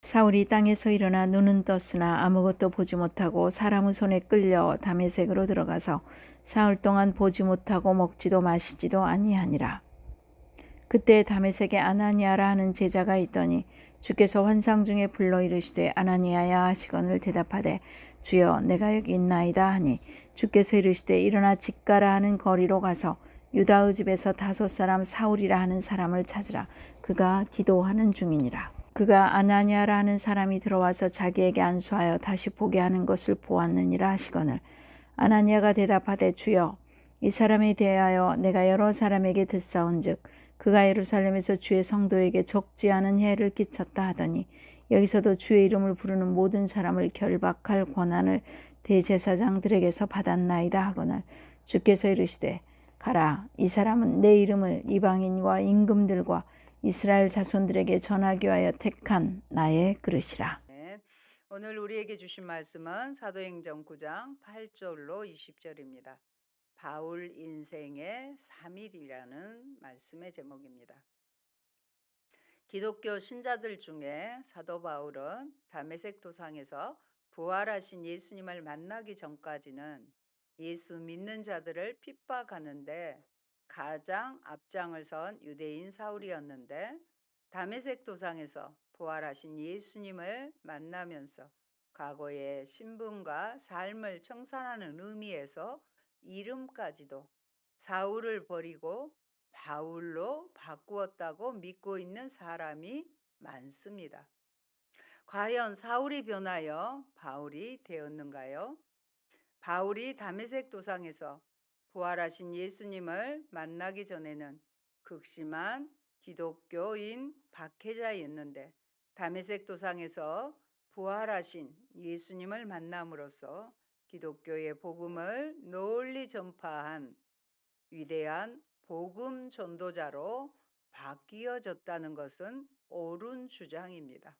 사울이 땅에서 일어나 눈은 떴으나 아무것도 보지 못하고 사람의 손에 끌려 다메섹으로 들어가서 사흘 동안 보지 못하고 먹지도 마시지도 아니하니라. 그때 다메섹에 아나니아라 하는 제자가 있더니 주께서 환상 중에 불러 이르시되 아나니아야 하시거늘 대답하되 주여 내가 여기 있나이다 하니 주께서 이르시되 일어나 직가라 하는 거리로 가서 유다의 집에서 다섯 사람 사울이라 하는 사람을 찾으라. 그가 기도하는 중이니라. 그가 아나니아라 하는 사람이 들어와서 자기에게 안수하여 다시 보게 하는 것을 보았느니라 하시거늘 아나니아가 대답하되 주여 이 사람에 대하여 내가 여러 사람에게 듣사온즉 그가 예루살렘에서 주의 성도에게 적지 않은 해를 끼쳤다 하더니 여기서도 주의 이름을 부르는 모든 사람을 결박할 권한을 대제사장들에게서 받았나이다 하거늘 주께서 이르시되 가라 이 사람은 내 이름을 이방인과 임금들과 이스라엘 자손들에게 전하기 위하여 택한 나의 그릇이라. 네, 오늘 우리에게 주신 말씀은 사도행전 9장 8절로 20절입니다. 바울 인생의 3일이라는 말씀의 제목입니다. 기독교 신자들 중에 사도 바울은 다메섹 도상에서 부활하신 예수님을 만나기 전까지는 예수 믿는 자들을 핍박하는데 가장 앞장을 선 유대인 사울이었는데 다메섹 도상에서 부활하신 예수님을 만나면서 과거의 신분과 삶을 청산하는 의미에서 이름까지도 사울을 버리고 바울로 바꾸었다고 믿고 있는 사람이 많습니다. 과연 사울이 변하여 바울이 되었는가요? 바울이 다메섹 도상에서 부활하신 예수님을 만나기 전에는 극심한 기독교인 박해자였는데 다메섹 도상에서 부활하신 예수님을 만남으로써 기독교의 복음을 널리 전파한 위대한 복음 전도자로 바뀌어졌다는 것은 옳은 주장입니다.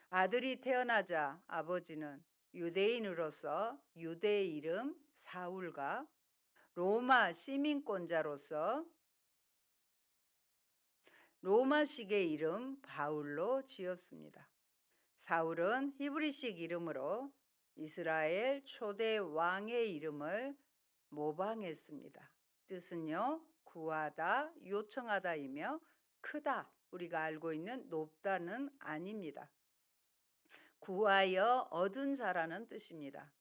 아들이 태어나자 아버지는 유대인으로서 유대 이름 사울과 로마 시민권자로서 로마식의 이름 바울로 지었습니다. 사울은 히브리식 이름으로 이스라엘 초대 왕의 이름을 모방했습니다. 뜻은요, 구하다, 요청하다이며 크다, 우리가 알고 있는 높다는 아닙니다. 구하여 얻은 자라는 뜻입니다.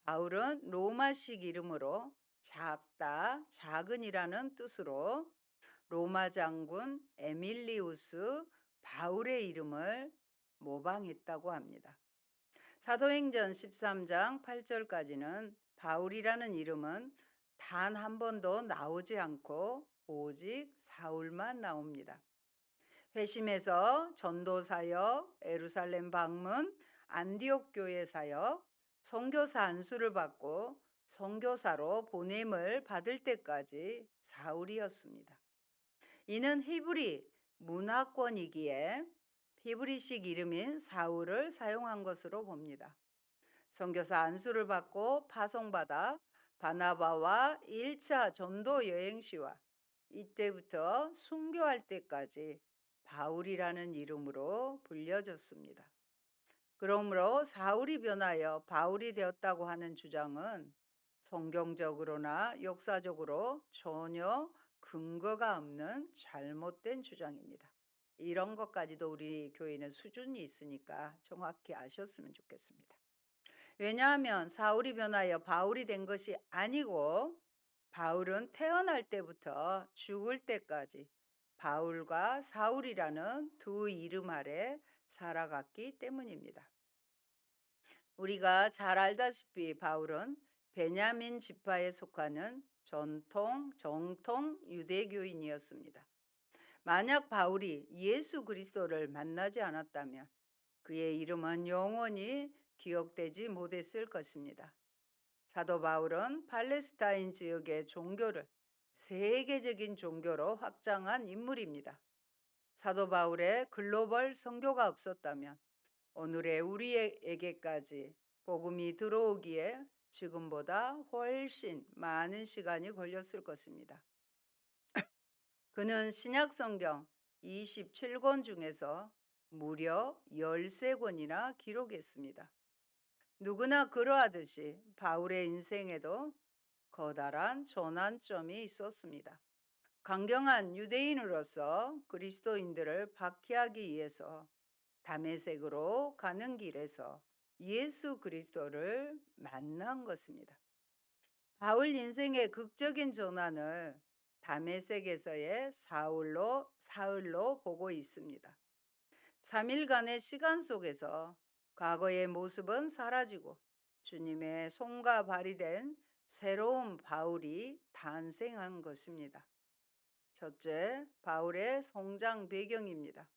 바울은 로마식 이름으로 작다, 작은이라는 뜻으로 로마 장군 에밀리우스 바울의 이름을 모방했다고 합니다. 사도행전 13장 8절까지는 바울이라는 이름은 단 한 번도 나오지 않고 오직 사울만 나옵니다. 회심에서 전도 사역, 예루살렘 방문, 안디옥 교회 사역, 선교사 안수를 받고 선교사로 보냄을 받을 때까지 사울이었습니다. 이는 히브리 문화권이기에 히브리식 이름인 사울을 사용한 것으로 봅니다. 선교사 안수를 받고 파송받아 바나바와 1차 전도 여행 시와 이때부터 순교할 때까지 바울이라는 이름으로 불려졌습니다. 그러므로 사울이 변하여 바울이 되었다고 하는 주장은 성경적으로나 역사적으로 전혀 근거가 없는 잘못된 주장입니다. 이런 것까지도 우리 교회는 수준이 있으니까 정확히 아셨으면 좋겠습니다. 왜냐하면 사울이 변하여 바울이 된 것이 아니고 바울은 태어날 때부터 죽을 때까지 바울과 사울이라는 두 이름 아래 살아갔기 때문입니다. 우리가 잘 알다시피 바울은 베냐민 지파에 속하는 정통 유대교인이었습니다. 만약 바울이 예수 그리스도를 만나지 않았다면 그의 이름은 영원히 기억되지 못했을 것입니다. 사도 바울은 팔레스타인 지역의 종교를 세계적인 종교로 확장한 인물입니다. 사도 바울의 글로벌 선교가 없었다면 오늘의 우리에게까지 복음이 들어오기에 지금보다 훨씬 많은 시간이 걸렸을 것입니다. 그는 신약 성경 27권 중에서 무려 13권이나 기록했습니다. 누구나 그러하듯이 바울의 인생에도 커다란 전환점이 있었습니다. 강경한 유대인으로서 그리스도인들을 박해하기 위해서 다메섹으로 가는 길에서 예수 그리스도를 만난 것입니다. 바울 인생의 극적인 전환을 다메섹에서의 사흘로 보고 있습니다. 3일간의 시간 속에서 과거의 모습은 사라지고 주님의 손과 발이 된 새로운 바울이 탄생한 것입니다. 첫째, 바울의 성장 배경입니다.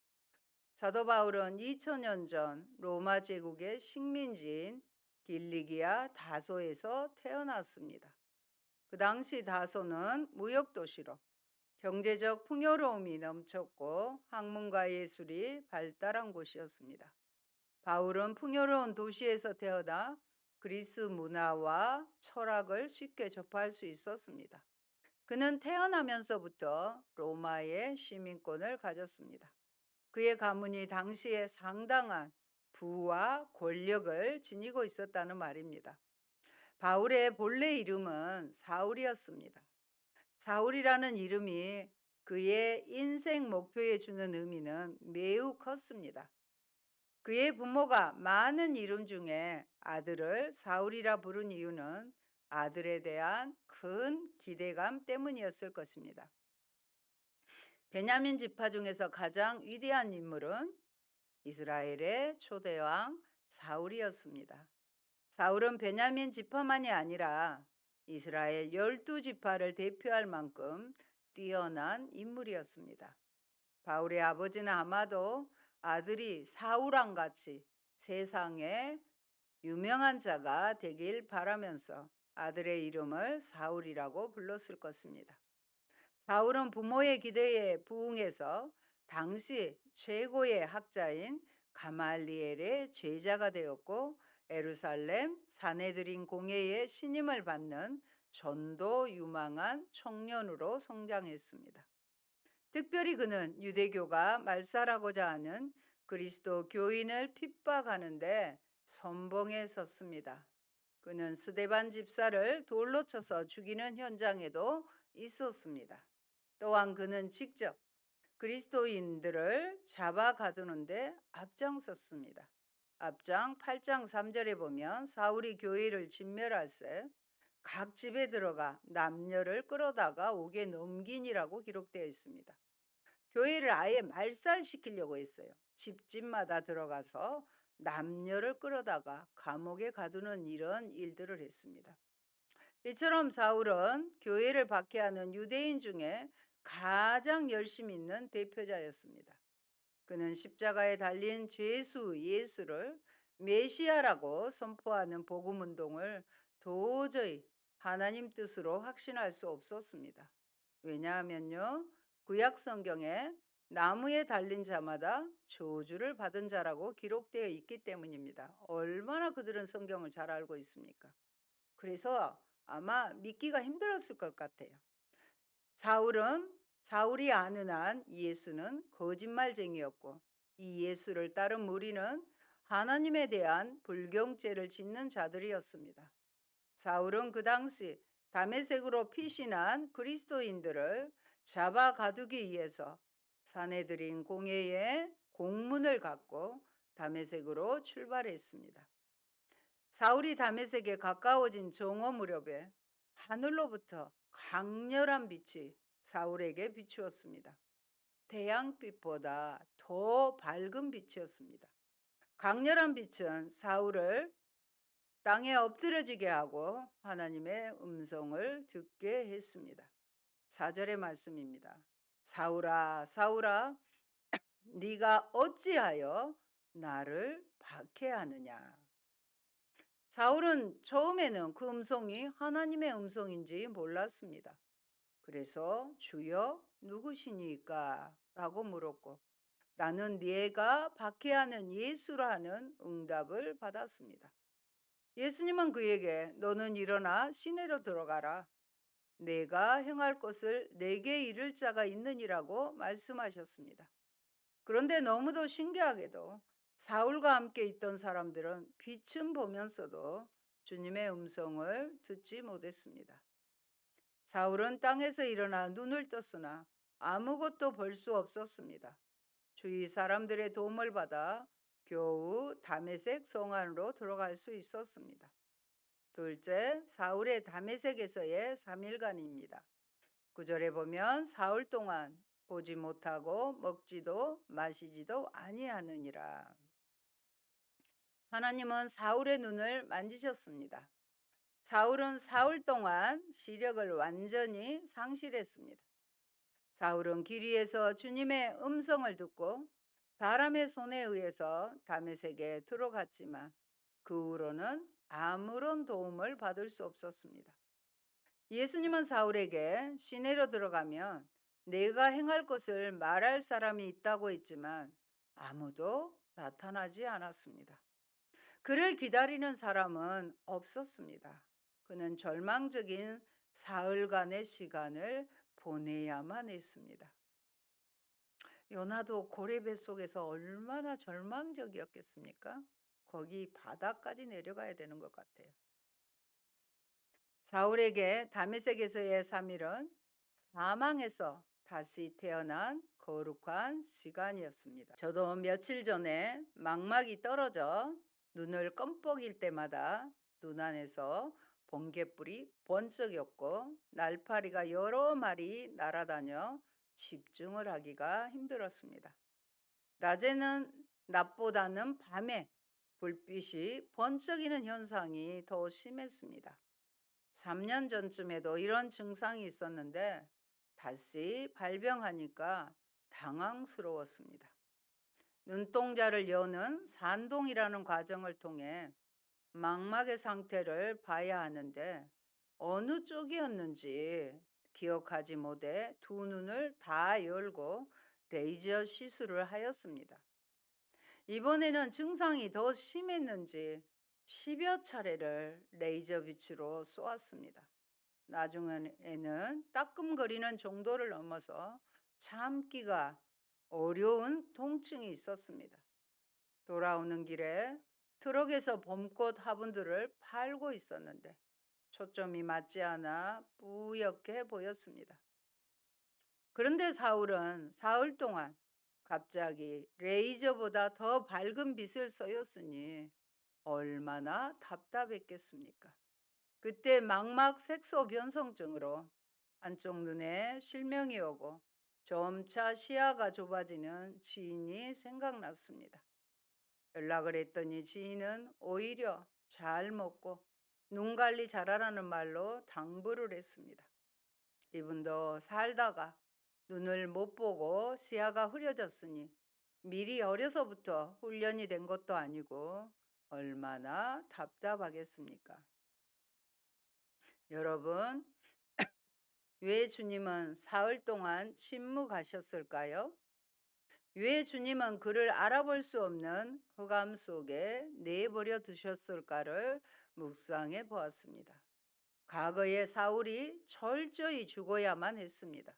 사도 바울은 2000년 전 로마 제국의 식민지인 길리기아 다소에서 태어났습니다. 그 당시 다소는 무역도시로 경제적 풍요로움이 넘쳤고 학문과 예술이 발달한 곳이었습니다. 바울은 풍요로운 도시에서 태어나 그리스 문화와 철학을 쉽게 접할 수 있었습니다. 그는 태어나면서부터 로마의 시민권을 가졌습니다. 그의 가문이 당시에 상당한 부와 권력을 지니고 있었다는 말입니다. 바울의 본래 이름은 사울이었습니다. 사울이라는 이름이 그의 인생 목표에 주는 의미는 매우 컸습니다. 그의 부모가 많은 이름 중에 아들을 사울이라 부른 이유는 아들에 대한 큰 기대감 때문이었을 것입니다. 베냐민 지파 중에서 가장 위대한 인물은 이스라엘의 초대왕 사울이었습니다. 사울은 베냐민 지파만이 아니라 이스라엘 12지파를 대표할 만큼 뛰어난 인물이었습니다. 바울의 아버지는 아마도 아들이 사울왕 같이 세상에 유명한 자가 되길 바라면서 아들의 이름을 사울이라고 불렀을 것입니다. 사울은 부모의 기대에 부응해서 당시 최고의 학자인 가말리엘의 제자가 되었고 예루살렘 사내들인 공회의 신임을 받는 전도 유망한 청년으로 성장했습니다. 특별히 그는 유대교가 말살하고자 하는 그리스도 교인을 핍박하는데 선봉에 섰습니다. 그는 스데반 집사를 돌로 쳐서 죽이는 현장에도 있었습니다. 또한 그는 직접 그리스도인들을 잡아 가두는데 앞장섰습니다. 앞장 8장 3절에 보면 사울이 교회를 진멸할 새 각 집에 들어가 남녀를 끌어다가 옥에 넘기니라고 기록되어 있습니다. 교회를 아예 말살시키려고 했어요. 집집마다 들어가서 남녀를 끌어다가 감옥에 가두는 이런 일들을 했습니다. 이처럼 사울은 교회를 박해하는 유대인 중에 가장 열심히 있는 대표자였습니다. 그는 십자가에 달린 죄수 예수를 메시아라고 선포하는 복음 운동을 도저히 하나님 뜻으로 확신할 수 없었습니다. 왜냐하면요, 구약 성경에 나무에 달린 자마다 저주를 받은 자라고 기록되어 있기 때문입니다. 얼마나 그들은 성경을 잘 알고 있습니까? 그래서 아마 믿기가 힘들었을 것 같아요. 사울이 아는 한 예수는 거짓말쟁이였고 이 예수를 따른 무리는 하나님에 대한 불경죄를 짓는 자들이었습니다. 사울은 그 당시 다메섹으로 피신한 그리스도인들을 잡아 가두기 위해서 사내들인 공회에 공문을 갖고 다메섹으로 출발했습니다. 사울이 다메섹에 가까워진 정오 무렵에 하늘로부터 강렬한 빛이 사울에게 비추었습니다. 태양빛보다 더 밝은 빛이었습니다. 강렬한 빛은 사울을 땅에 엎드려지게 하고 하나님의 음성을 듣게 했습니다. 4절의 말씀입니다. 사울아, 사울아, 네가 어찌하여 나를 박해하느냐. 사울은 처음에는 그 음성이 하나님의 음성인지 몰랐습니다. 그래서 주여 누구시니까? 라고 물었고 나는 네가 박해하는 예수라는 응답을 받았습니다. 예수님은 그에게 너는 일어나 시내로 들어가라. 내가 행할 것을 내게 이를 자가 있느니라고 말씀하셨습니다. 그런데 너무도 신기하게도 사울과 함께 있던 사람들은 빛은 보면서도 주님의 음성을 듣지 못했습니다. 사울은 땅에서 일어나 눈을 떴으나 아무것도 볼 수 없었습니다. 주위 사람들의 도움을 받아 겨우 다메섹 성 안으로 들어갈 수 있었습니다. 둘째, 사울의 다메섹에서의 3일간입니다. 9절에 보면 사흘 동안 보지 못하고 먹지도 마시지도 아니하느니라. 하나님은 사울의 눈을 만지셨습니다. 사울은 사흘 동안 시력을 완전히 상실했습니다. 사울은 길 위에서 주님의 음성을 듣고 사람의 손에 의해서 다메섹에 들어갔지만 그 후로는 아무런 도움을 받을 수 없었습니다. 예수님은 사울에게 시내로 들어가면 내가 행할 것을 말할 사람이 있다고 했지만 아무도 나타나지 않았습니다. 그를 기다리는 사람은 없었습니다. 그는 절망적인 사흘간의 시간을 보내야만 했습니다. 요나도 고레배 속에서 얼마나 절망적이었겠습니까? 거기 바다까지 내려가야 되는 것 같아요. 사울에게 다메섹에서의 3일은 사망에서 다시 태어난 거룩한 시간이었습니다. 저도 며칠 전에 망막이 떨어져 눈을 껌뻑일 때마다 눈 안에서 번개불이 번쩍였고 날파리가 여러 마리 날아다녀 집중을 하기가 힘들었습니다. 낮에는 낮보다는 밤에 불빛이 번쩍이는 현상이 더 심했습니다. 3년 전쯤에도 이런 증상이 있었는데 다시 발병하니까 당황스러웠습니다. 눈동자를 여는 산동이라는 과정을 통해 망막의 상태를 봐야 하는데 어느 쪽이었는지 기억하지 못해 두 눈을 다 열고 레이저 시술을 하였습니다. 이번에는 증상이 더 심했는지 10여 차례를 레이저 빛으로 쏘았습니다. 나중에는 따끔거리는 정도를 넘어서 참기가 어려운 통증이 있었습니다. 돌아오는 길에 트럭에서 봄꽃 화분들을 팔고 있었는데 초점이 맞지 않아 뿌옇게 보였습니다. 그런데 사울은 사흘 동안 갑자기 레이저보다 더 밝은 빛을 쏘였으니 얼마나 답답했겠습니까? 그때 망막 색소 변성증으로 한쪽 눈에 실명이 오고 점차 시야가 좁아지는 지인이 생각났습니다. 연락을 했더니 지인은 오히려 잘 먹고 눈 관리 잘하라는 말로 당부를 했습니다. 이분도 살다가 눈을 못 보고 시야가 흐려졌으니 미리 어려서부터 훈련이 된 것도 아니고 얼마나 답답하겠습니까? 여러분, 왜 주님은 사흘 동안 침묵하셨을까요? 왜 주님은 그를 알아볼 수 없는 흑암 속에 내버려 두셨을까를 묵상해 보았습니다. 과거에 사울이 철저히 죽어야만 했습니다.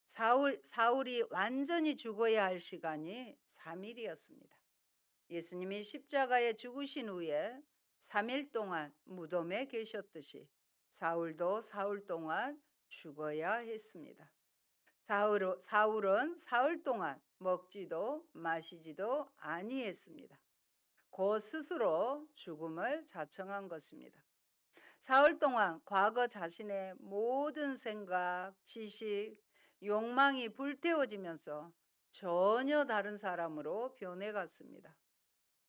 사울이 완전히 죽어야 할 시간이 3일이었습니다. 예수님이 십자가에 죽으신 후에 3일 동안 무덤에 계셨듯이 사울도 사흘 동안 죽어야 했습니다. 사울은 사흘 동안 먹지도 마시지도 아니했습니다. 그 스스로 죽음을 자청한 것입니다. 사흘 동안 과거 자신의 모든 생각, 지식, 욕망이 불태워지면서 전혀 다른 사람으로 변해갔습니다.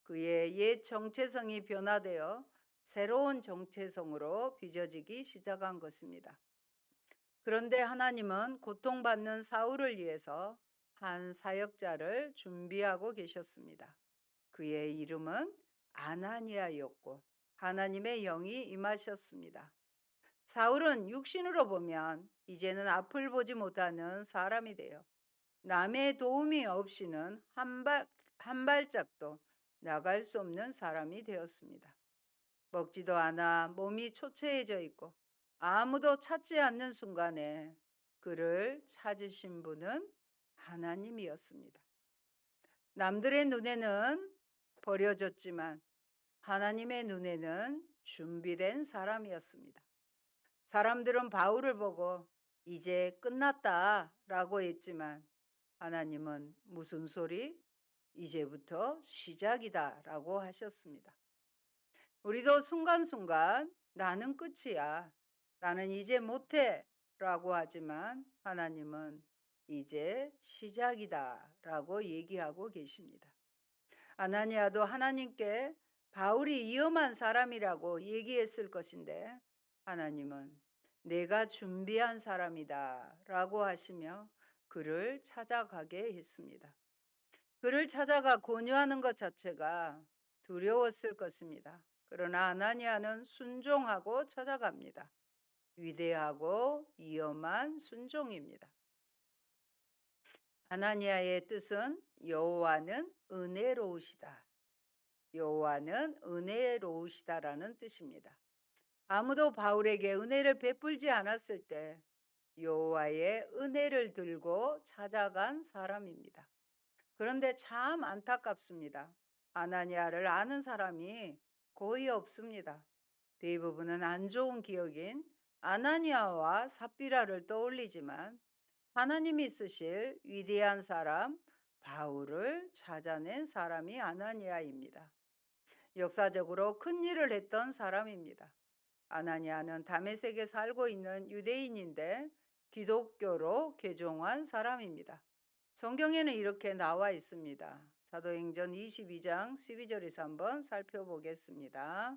그의 옛 정체성이 변화되어 새로운 정체성으로 빚어지기 시작한 것입니다. 그런데 하나님은 고통받는 사울을 위해서 한 사역자를 준비하고 계셨습니다. 그의 이름은 아나니아였고 하나님의 영이 임하셨습니다. 사울은 육신으로 보면 이제는 앞을 보지 못하는 사람이 되어 남의 도움이 없이는 한 발짝도 나갈 수 없는 사람이 되었습니다. 먹지도 않아 몸이 초췌해져 있고 아무도 찾지 않는 순간에 그를 찾으신 분은 하나님이었습니다. 남들의 눈에는 버려졌지만 하나님의 눈에는 준비된 사람이었습니다. 사람들은 바울을 보고 이제 끝났다라고 했지만 하나님은 무슨 소리? 이제부터 시작이다라고 하셨습니다. 우리도 순간순간 나는 끝이야. 나는 이제 못해라고 하지만 하나님은 이제 시작이다라고 얘기하고 계십니다. 아나니아도 하나님께 바울이 위험한 사람이라고 얘기했을 것인데 하나님은 내가 준비한 사람이다라고 하시며 그를 찾아가게 했습니다. 그를 찾아가 권유하는 것 자체가 두려웠을 것입니다. 그러나 아나니아는 순종하고 찾아갑니다. 위대하고 위험한 순종입니다. 아나니아의 뜻은 여호와는 은혜로우시다. 여호와는 은혜로우시다라는 뜻입니다. 아무도 바울에게 은혜를 베풀지 않았을 때 여호와의 은혜를 들고 찾아간 사람입니다. 그런데 참 안타깝습니다. 아나니아를 아는 사람이 거의 없습니다. 대부분은 안 좋은 기억인 아나니아와 삽비라를 떠올리지만 하나님이 쓰실 위대한 사람 바울을 찾아낸 사람이 아나니아입니다. 역사적으로 큰 일을 했던 사람입니다. 아나니아는 다메섹에 살고 있는 유대인인데 기독교로 개종한 사람입니다. 성경에는 이렇게 나와 있습니다. 사도행전 22장 12절에서 한번 살펴보겠습니다.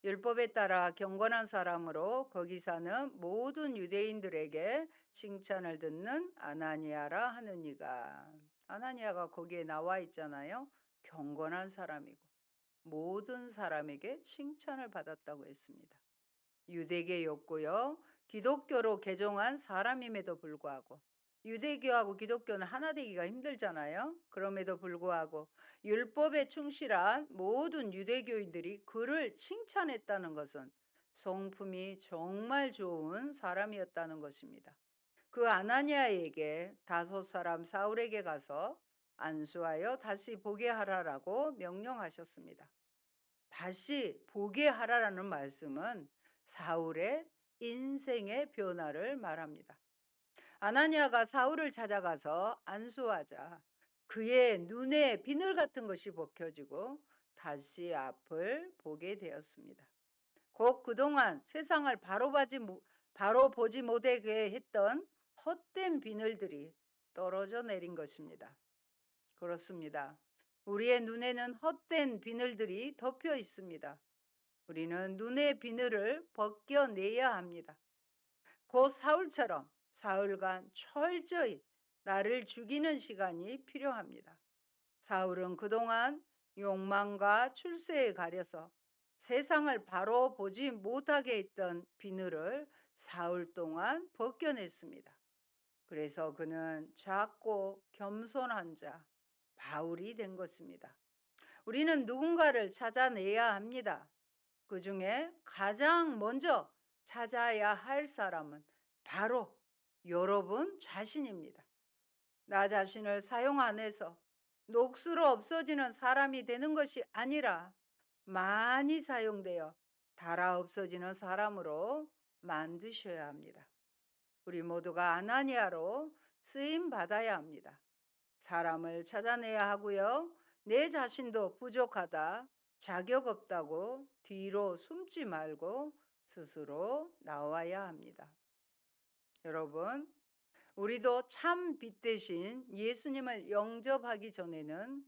율법에 따라 경건한 사람으로 거기 사는 모든 유대인들에게 칭찬을 듣는 아나니아라 하는 이가, 아나니아가 거기에 나와 있잖아요. 경건한 사람이고 모든 사람에게 칭찬을 받았다고 했습니다. 유대계였고요. 기독교로 개종한 사람임에도 불구하고 유대교하고 기독교는 하나 되기가 힘들잖아요. 그럼에도 불구하고 율법에 충실한 모든 유대교인들이 그를 칭찬했다는 것은 성품이 정말 좋은 사람이었다는 것입니다. 그 아나니아에게 다섯 사람 사울에게 가서 안수하여 다시 보게 하라라고 명령하셨습니다. 다시 보게 하라라는 말씀은 사울의 인생의 변화를 말합니다. 아나니아가 사울을 찾아가서 안수하자 그의 눈에 비늘 같은 것이 벗겨지고 다시 앞을 보게 되었습니다. 곧 그동안 세상을 바로 보지 못하게 했던 헛된 비늘들이 떨어져 내린 것입니다. 그렇습니다. 우리의 눈에는 헛된 비늘들이 덮여 있습니다. 우리는 눈의 비늘을 벗겨내야 합니다. 곧 사울처럼 사흘간 철저히 나를 죽이는 시간이 필요합니다. 사울은 그동안 욕망과 출세에 가려서 세상을 바로 보지 못하게 했던 비늘을 사흘 동안 벗겨냈습니다. 그래서 그는 작고 겸손한 자, 바울이 된 것입니다. 우리는 누군가를 찾아내야 합니다. 그 중에 가장 먼저 찾아야 할 사람은 바로 여러분 자신입니다. 나 자신을 사용 안 해서 녹수로 없어지는 사람이 되는 것이 아니라 많이 사용되어 닳아 없어지는 사람으로 만드셔야 합니다. 우리 모두가 아나니아로 쓰임 받아야 합니다. 사람을 찾아내야 하고요. 내 자신도 부족하다, 자격 없다고 뒤로 숨지 말고 스스로 나와야 합니다. 여러분, 우리도 참 빛 대신 예수님을 영접하기 전에는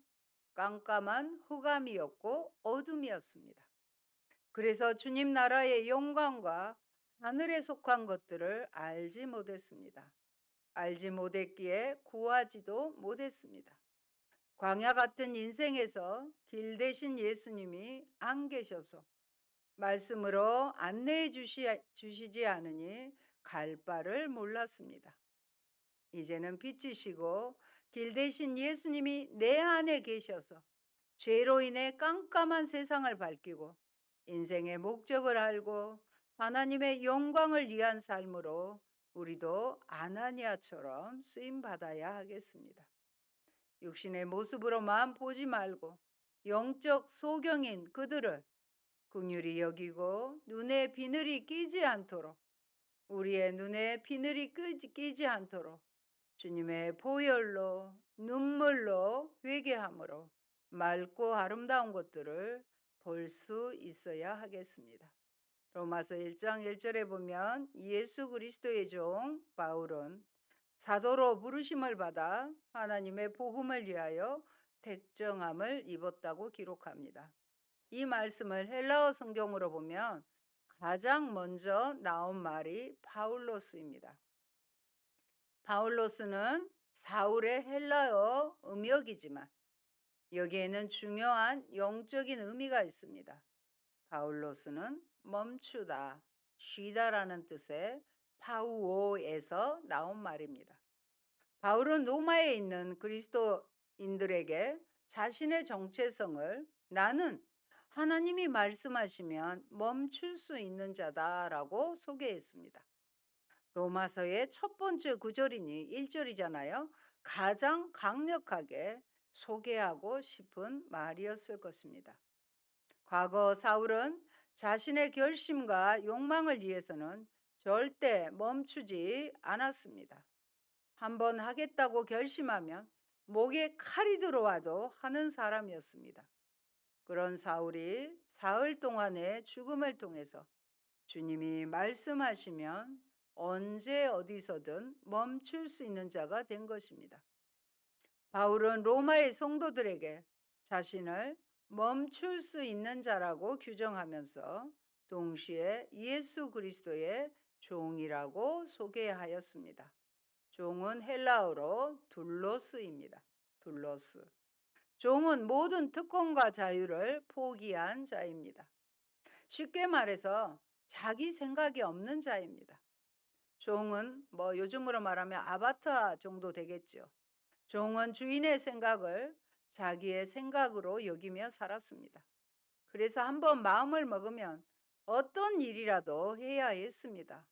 깜깜한 흑암이었고 어둠이었습니다. 그래서 주님 나라의 영광과 하늘에 속한 것들을 알지 못했습니다. 알지 못했기에 구하지도 못했습니다. 광야 같은 인생에서 길 대신 예수님이 안 계셔서 말씀으로 안내해 주시지 않으니 갈 바를 몰랐습니다. 이제는 빛이시고 길 대신 예수님이 내 안에 계셔서 죄로 인해 깜깜한 세상을 밝히고 인생의 목적을 알고 하나님의 영광을 위한 삶으로 우리도 아나니아처럼 쓰임 받아야 하겠습니다. 육신의 모습으로만 보지 말고 영적 소경인 그들을 긍휼히 여기고 눈에 비늘이 끼지 않도록, 우리의 눈에 비늘이 끼지 않도록 주님의 보혈로 눈물로 회개함으로 맑고 아름다운 것들을 볼 수 있어야 하겠습니다. 로마서 1장 1절에 보면 예수 그리스도의 종 바울은 사도로 부르심을 받아 하나님의 복음을 위하여 택정함을 입었다고 기록합니다. 이 말씀을 헬라어 성경으로 보면 가장 먼저 나온 말이 바울로스입니다. 바울로스는 사울의 헬라어 음역이지만 여기에는 중요한 영적인 의미가 있습니다. 바울로스는 멈추다, 쉬다라는 뜻의 파우오에서 나온 말입니다. 바울은 로마에 있는 그리스도인들에게 자신의 정체성을 나는 하나님이 말씀하시면 멈출 수 있는 자다라고 소개했습니다. 로마서의 첫 번째 구절이니 1절이잖아요. 가장 강력하게 소개하고 싶은 말이었을 것입니다. 과거 사울은 자신의 결심과 욕망을 위해서는 절대 멈추지 않았습니다. 한번 하겠다고 결심하면 목에 칼이 들어와도 하는 사람이었습니다. 그런 사울이 사흘 동안의 죽음을 통해서 주님이 말씀하시면 언제 어디서든 멈출 수 있는 자가 된 것입니다. 바울은 로마의 성도들에게 자신을 멈출 수 있는 자라고 규정하면서 동시에 예수 그리스도의 종이라고 소개하였습니다. 종은 헬라어로 둘로스입니다. 둘로스. 종은 모든 특권과 자유를 포기한 자입니다. 쉽게 말해서 자기 생각이 없는 자입니다. 종은 요즘으로 말하면 아바타 정도 되겠죠. 종은 주인의 생각을 자기의 생각으로 여기며 살았습니다. 그래서 한번 마음을 먹으면 어떤 일이라도 해야 했습니다.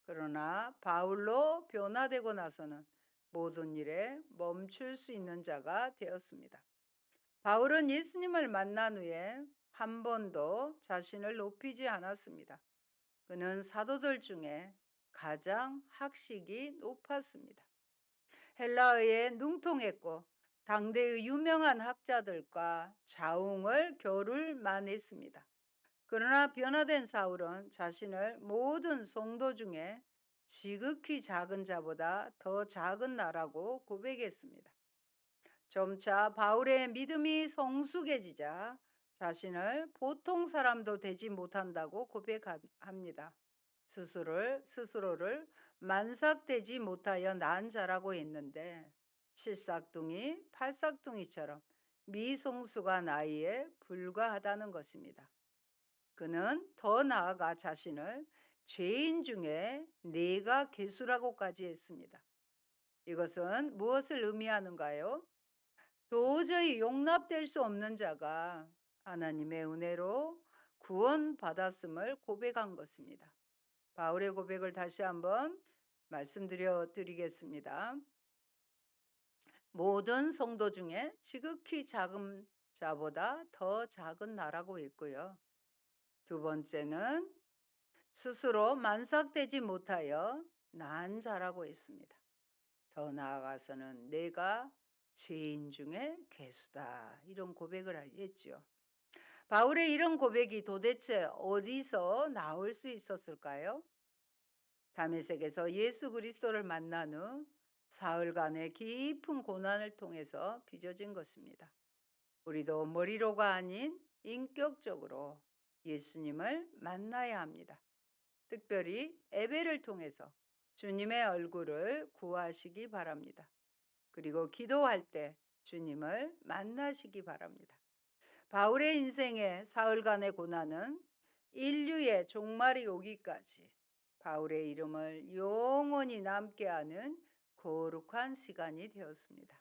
그러나 바울로 변화되고 나서는 모든 일에 멈출 수 있는 자가 되었습니다. 바울은 예수님을 만난 후에 한 번도 자신을 높이지 않았습니다. 그는 사도들 중에 가장 학식이 높았습니다. 헬라어에 능통했고 당대의 유명한 학자들과 자웅을 겨룰 만했습니다. 그러나 변화된 사울은 자신을 모든 성도 중에 지극히 작은 자보다 더 작은 나라고 고백했습니다. 점차 바울의 믿음이 성숙해지자 자신을 보통 사람도 되지 못한다고 고백합니다. 스스로를 만삭되지 못하여 난 자라고 했는데 칠삭둥이, 팔삭둥이처럼 미성숙한 나이에 불과하다는 것입니다. 그는 더 나아가 자신을 죄인 중에 내가 괴수라고까지 했습니다. 이것은 무엇을 의미하는가요? 도저히 용납될 수 없는 자가 하나님의 은혜로 구원받았음을 고백한 것입니다. 바울의 고백을 다시 한번 말씀드리겠습니다. 모든 성도 중에 지극히 작은 자보다 더 작은 나라고 했고요. 두 번째는 스스로 만삭되지 못하여 난 자라고 했습니다. 더 나아가서는 내가 죄인 중에 괴수다, 이런 고백을 했죠. 바울의 이런 고백이 도대체 어디서 나올 수 있었을까요? 다메섹에서 예수 그리스도를 만난 후 사흘간의 깊은 고난을 통해서 빚어진 것입니다. 우리도 머리로가 아닌 인격적으로 예수님을 만나야 합니다. 특별히 예배를 통해서 주님의 얼굴을 구하시기 바랍니다. 그리고 기도할 때 주님을 만나시기 바랍니다. 바울의 인생의 사흘간의 고난은 인류의 종말이 오기까지 바울의 이름을 영원히 남게 하는 거룩한 시간이 되었습니다.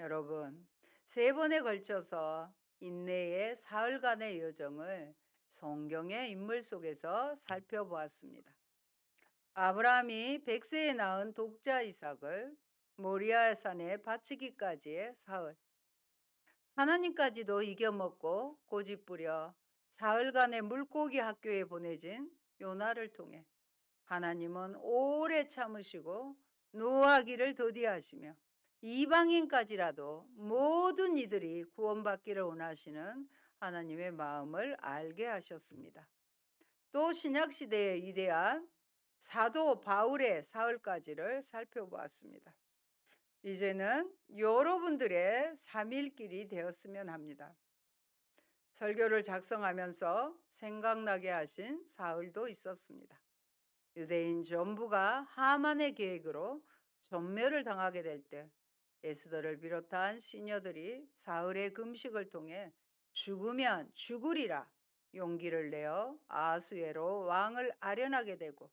여러분, 3번에 걸쳐서 인내의 사흘간의 여정을 성경의 인물 속에서 살펴보았습니다. 아브라함이 100세에 낳은 독자 이삭을 모리아 산에 바치기까지의 사흘. 하나님까지도 이겨먹고 고집부려 사흘간의 물고기 학교에 보내진 요나를 통해 하나님은 오래 참으시고 노하기를 더디하시며 이방인까지라도 모든 이들이 구원받기를 원하시는 하나님의 마음을 알게 하셨습니다. 또 신약시대의 위대한 사도 바울의 사흘까지를 살펴보았습니다. 이제는 여러분들의 3일길이 되었으면 합니다. 설교를 작성하면서 생각나게 하신 사흘도 있었습니다. 유대인 전부가 하만의 계획으로 전멸을 당하게 될 때 에스더를 비롯한 시녀들이 사흘의 금식을 통해 죽으면 죽으리라 용기를 내어 아수에로 왕을 아련하게 되고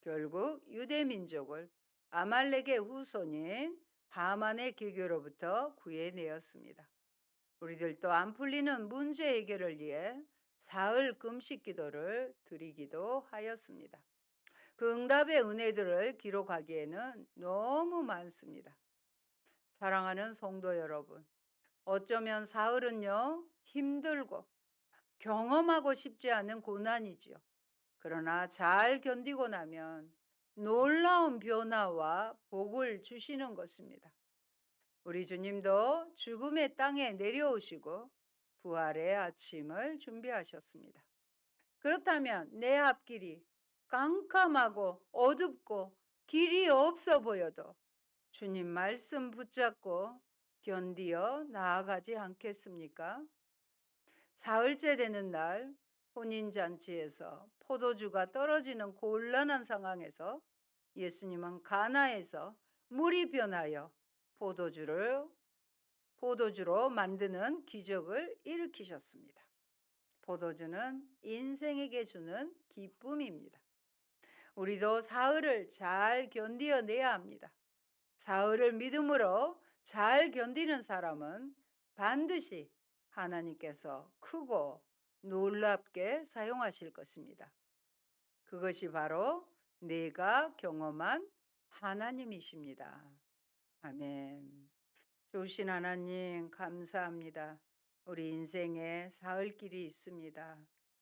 결국 유대 민족을 아말렉의 후손인 하만의 계교로부터 구해내었습니다. 우리들도 안 풀리는 문제 해결을 위해 사흘 금식 기도를 드리기도 하였습니다. 그 응답의 은혜들을 기록하기에는 너무 많습니다. 사랑하는 성도 여러분, 어쩌면 사흘은요, 힘들고 경험하고 싶지 않은 고난이지요. 그러나 잘 견디고 나면 놀라운 변화와 복을 주시는 것입니다. 우리 주님도 죽음의 땅에 내려오시고 부활의 아침을 준비하셨습니다. 그렇다면 내 앞길이 깜깜하고 어둡고 길이 없어 보여도 주님 말씀 붙잡고 견디어 나아가지 않겠습니까? 사흘째 되는 날 혼인잔치에서 포도주가 떨어지는 곤란한 상황에서 예수님은 가나에서 물이 변하여 포도주로 만드는 기적을 일으키셨습니다. 포도주는 인생에게 주는 기쁨입니다. 우리도 사흘을 잘 견디어내야 합니다. 사흘을 믿음으로 잘 견디는 사람은 반드시 하나님께서 크고 놀랍게 사용하실 것입니다. 그것이 바로 내가 경험한 하나님이십니다. 아멘. 좋으신 하나님 감사합니다. 우리 인생에 사흘길이 있습니다.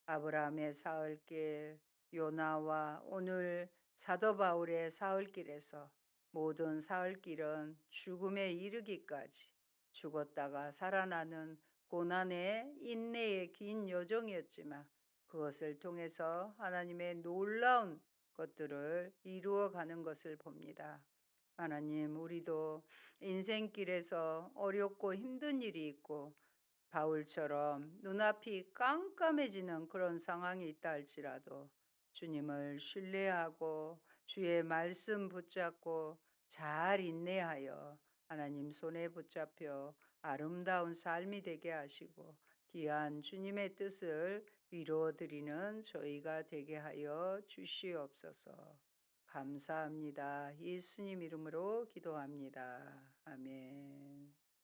아브라함의 사흘길, 요나와 오늘 사도 바울의 사흘길에서 모든 사흘길은 죽음에 이르기까지 죽었다가 살아나는 고난의 인내의 긴 여정이었지만 그것을 통해서 하나님의 놀라운 것들을 이루어가는 것을 봅니다. 하나님, 우리도 인생길에서 어렵고 힘든 일이 있고 바울처럼 눈앞이 깜깜해지는 그런 상황이 있다 할지라도 주님을 신뢰하고 주의 말씀 붙잡고 잘 인내하여 하나님 손에 붙잡혀 아름다운 삶이 되게 하시고 귀한 주님의 뜻을 이루어드리는 저희가 되게 하여 주시옵소서. 감사합니다. 예수님 이름으로 기도합니다. 아멘.